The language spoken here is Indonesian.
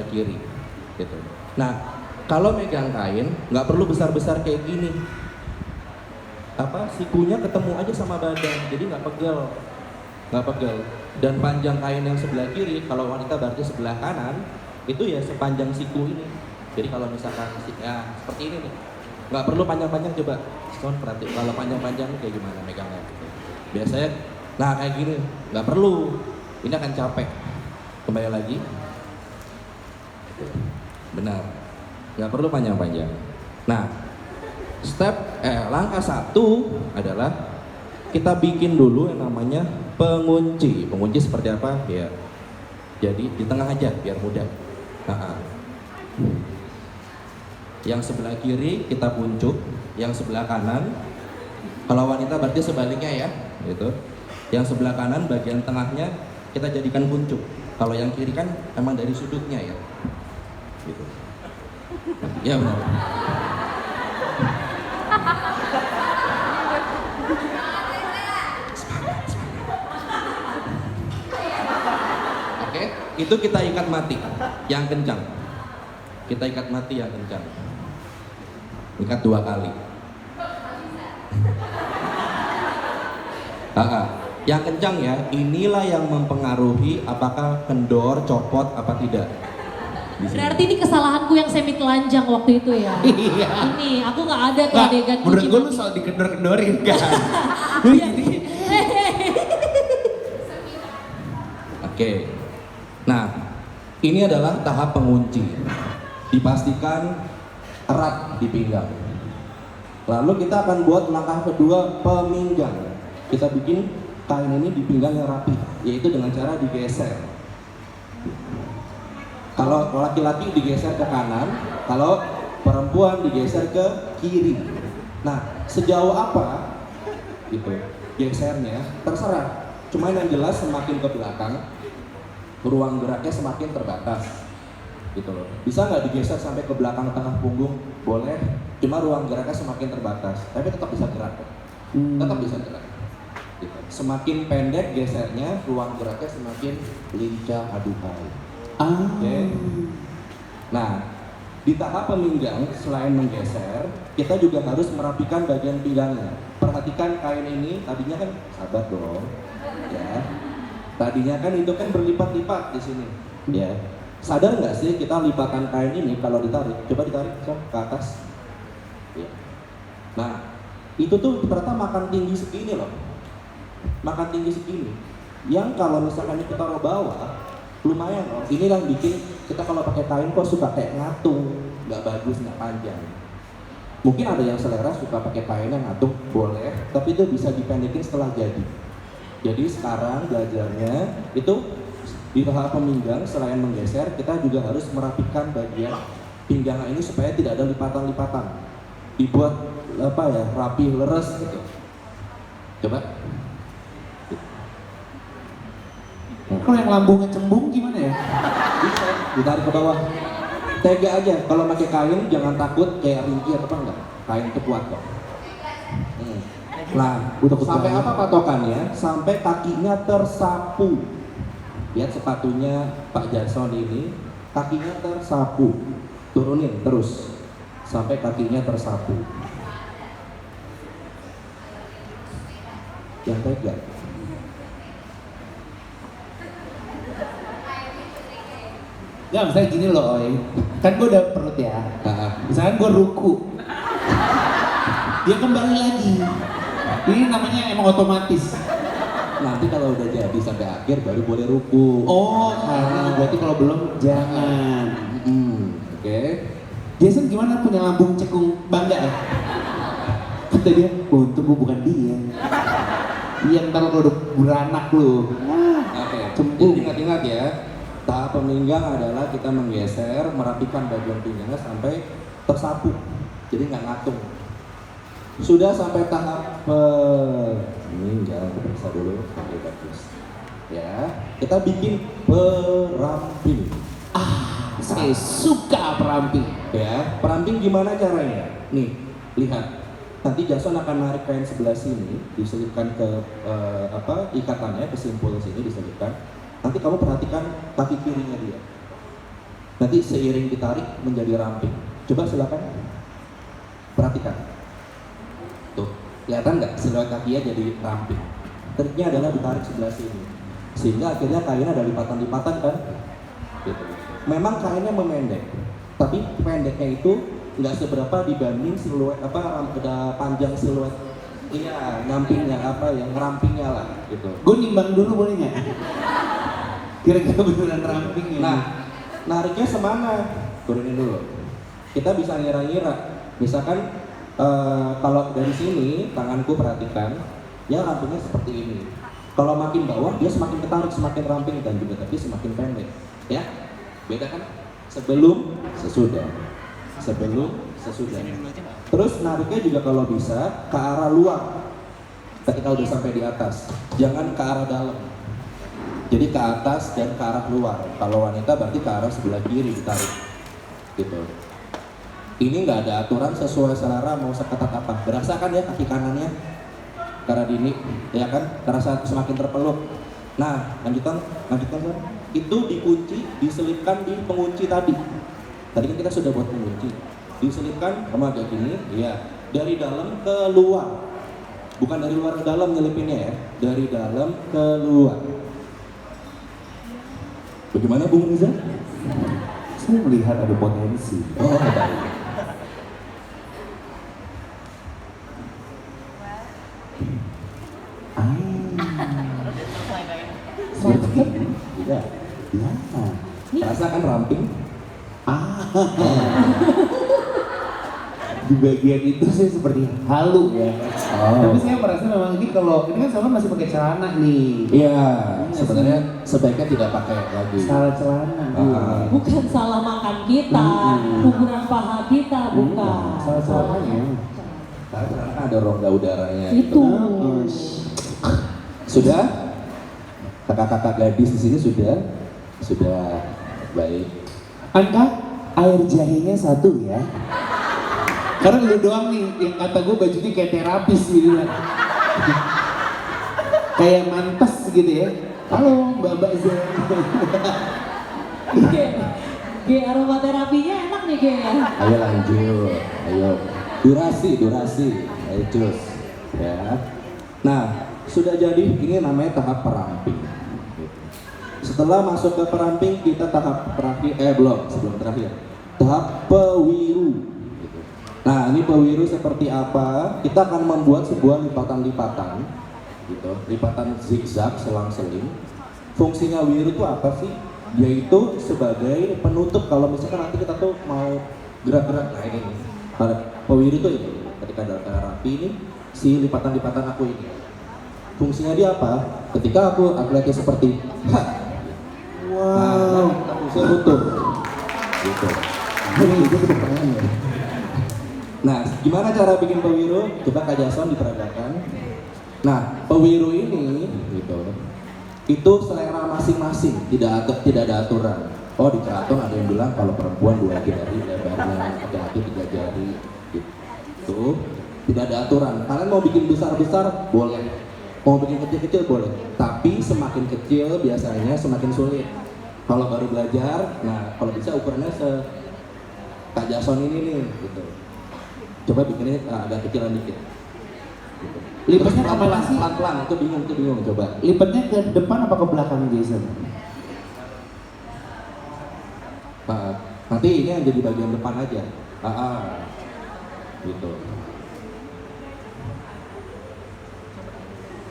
kiri, gitu. Nah, kalau megang kain nggak perlu besar-besar kayak gini. Sikunya ketemu aja sama badan, jadi nggak pegel. Dan panjang kain yang sebelah kiri, kalau wanita berarti sebelah kanan, itu ya sepanjang siku ini. Jadi kalau misalkan ya seperti ini nih, nggak perlu panjang-panjang. Coba perhati, kalau panjang-panjang kayak gimana megangnya. Biasanya, nah kayak gini, nggak perlu. Ini akan capek. Kembali lagi, benar, nggak perlu panjang-panjang. Nah, langkah 1 adalah kita bikin dulu yang namanya pengunci. Pengunci seperti apa? Ya, jadi di tengah aja biar mudah. Yang sebelah kiri kita puncup, yang sebelah kanan, kalau wanita berarti sebaliknya ya, gitu. Yang sebelah kanan bagian tengahnya kita jadikan kuncup. Kalau yang kiri kan emang dari sudutnya ya, gitu. Ya benar. Oke, itu kita ikat mati yang kencang. Kita ikat mati yang kencang. Ikat 2 kali. Yang kencang ya, inilah yang mempengaruhi apakah kendor, copot apa tidak. Berarti ini kesalahanku yang semi telanjang waktu itu ya. Iya. Ini aku nggak ada tuh adegan. Menurut gue lu soal dikedor-kedorin kan. Oke. Nah, ini adalah tahap pengunci. Dipastikan erat di pinggang. Lalu kita akan buat langkah kedua, peminggang. Kita bikin kain ini di pinggang yang rapi, yaitu dengan cara digeser. Kalau laki-laki digeser ke kanan, kalau perempuan digeser ke kiri. Nah, sejauh apa gitu gesernya terserah. Cuma yang jelas semakin ke belakang, ruang geraknya semakin terbatas. Gitu loh. Bisa nggak digeser sampai ke belakang tengah punggung? Boleh. Cuma ruang geraknya semakin terbatas, tapi tetap bisa gerak. Tetap bisa gerak. Gitu. Semakin pendek gesernya, ruang geraknya semakin lincah aduhai. Okay. Nah, di tahap peminggang selain menggeser, kita juga harus merapikan bagian pinggangnya. Perhatikan kain ini, tadinya kan sabar dong, ya. Tadinya kan itu kan berlipat-lipat di sini, ya. Sadar nggak sih kita lipatan kain ini kalau ditarik? Coba ditarik ke atas. Ya. Nah, itu tuh ternyata makan tinggi segini loh, makan tinggi segini. Yang kalau misalkan kita taruh bawah, lumayan loh. Ini yang bikin kita kalau pakai kain kok suka kayak ngatung, nggak bagus, nggak panjang. Mungkin ada yang selera suka pakai kain yang ngatung, boleh, tapi itu bisa dipendekin setelah jadi. Jadi sekarang belajarnya itu di tahap peminggang selain menggeser, kita juga harus merapikan bagian pinggang ini supaya tidak ada lipatan-lipatan. Dibuat rapi, leres gitu. Coba. Kalau yang lambungnya cembung gimana ya? Bisa ditarik ke bawah. Tega aja, kalau pakai kain jangan takut kayak ringkih atau apa enggak. Kain itu kuat kok. Nah, sampai apa patokannya? Sampai kakinya tersapu. Lihat sepatunya Pak Jason ini, kakinya tersapu. Turunin terus sampai kakinya tersapu. Yang tega. Ya misalnya gini loh, Oi. Kan gue udah perut ya. Misalnya gue ruku, dia kembali lagi. Ini namanya emang otomatis. Nanti kalau udah jadi sampai akhir baru boleh ruku. Oh, karena berarti kalau belum jangan. Oke. Jason gimana, punya lambung cekung bangga ya? Kata dia, untung gue bukan dia. Iya ntar kalau udah beranak lu. Oke. Jadi ingat-ingat ya. Tahap peminggang adalah kita menggeser, merapikan bagian pinggangnya sampai tersapu, jadi nggak ngatung. Sudah sampai tahap peminggang, periksa dulu, oke bagus. Ya, kita bikin peramping. Saya suka peramping. Ya, peramping gimana caranya? Nih, lihat. Nanti Jason akan narik kain sebelah sini, diselipkan ke ikatannya, ke simpul sini diselipkan. Nanti kamu perhatikan kaki kirinya dia. Nanti seiring ditarik menjadi ramping. Coba silakan perhatikan. Tuh, kelihatan nggak siluet kakinya jadi ramping? Triknya adalah ditarik sebelah sini, sehingga akhirnya kainnya ada lipatan-lipatan kan? Gitu. Memang kainnya memendek, tapi pendeknya itu nggak seberapa dibanding siluet udah panjang siluet. Iya, nyampingnya yang rampingnya lah, gitu. Gue nimbang dulu boleh nggak? Kira-kira beneran ramping ya? Nah, nariknya semana? Turunin dulu. Kita bisa ngira-ngira. Misalkan kalau dari sini tanganku perhatikan, ya rampingnya seperti ini. Kalau makin bawah dia semakin ketarik, semakin ramping dan juga tapi semakin pendek. Ya, beda kan? Sebelum, sesudah. Sebelum, sesudah. Terus nariknya juga kalau bisa ke arah luar. Ketika udah sampai di atas, jangan ke arah dalam. Jadi ke atas dan ke arah luar. Kalau wanita berarti ke arah sebelah kiri ditarik, gitu. Ini nggak ada aturan sesuai selera mau seketat apa. Berasa kan ya kaki kanannya, karena dini, ya kan? Terasa semakin terpeluk. Nah, lanjutkan kan? Itu dikunci, diselipkan di pengunci tadi. Tadi kan kita sudah buat pengunci. Diselipkan, kamu agak gini, ya. Dari dalam ke luar. Bukan dari luar ke dalam nyelipinnya ya. Dari dalam ke luar. Bagaimana Bung Riza? Saya melihat ada potensi. Oh, baik. Seperti ini? Tidak. Ya. Rasakan ramping? Di bagian itu saya seperti halu ya. Tapi saya merasa memang ini kalau ini kan sama masih pakai celana nih. Iya, sebenarnya sebaiknya tidak pakai lagi. Salah celana. Bukan salah makan kita, ukuran paha kita, bukan. Salah celananya. Karena ada rongga udaranya. Itu. Sudah? Kakak-kakak gadis di sini sudah? Sudah. Baik. Angkat air jahenya 1 ya. Karena lu doang nih yang kata gue bajunya kayak terapis gitu kan. Kayak mantes gitu ya. Halo Mbak Zen. G aromaterapinya enak nih G ya. Ayo lanjut. Ayo. Durasi. Ayo cus. Ya. Nah, sudah jadi ini namanya tahap peramping. Setelah masuk ke peramping kita tahap terakhir sebelum terakhir. Tahap pewiru. Nah, ini pewiru seperti apa? Kita akan membuat sebuah lipatan-lipatan, gitu. Lipatan zigzag, selang-seling. Fungsinya wiru itu apa sih? Yaitu sebagai penutup kalau misalkan nanti kita tuh mau gerak-gerak. Nah ini, pewiru itu ini. Ketika ada rapi ini, si lipatan-lipatan aku ini. Fungsinya dia apa? Ketika aku lihatnya seperti, wow, fungsinya butuh, gitu. Nah, gimana cara bikin pewiru? Coba Kak Jason diperagakan. Nah, pewiru ini gitu, itu selera masing-masing, tidak ada aturan. Oh, di keraton ada yang bilang kalau perempuan 2 jari lebarnya, laki-laki 3 jari gitu. Tidak ada aturan. Kalian mau bikin besar-besar boleh, mau bikin kecil-kecil boleh. Tapi semakin kecil biasanya semakin sulit. Kalau baru belajar, nah kalau bisa ukurannya Kak Jason ini nih gitu. Coba bikinnya agak kecilan dikit. Gitu. Lipatnya kemana sih? Pelan-pelan, itu bingung coba. Lipatnya ke depan apa ke belakang Jason? Nanti ini yang jadi bagian depan aja. Gitu.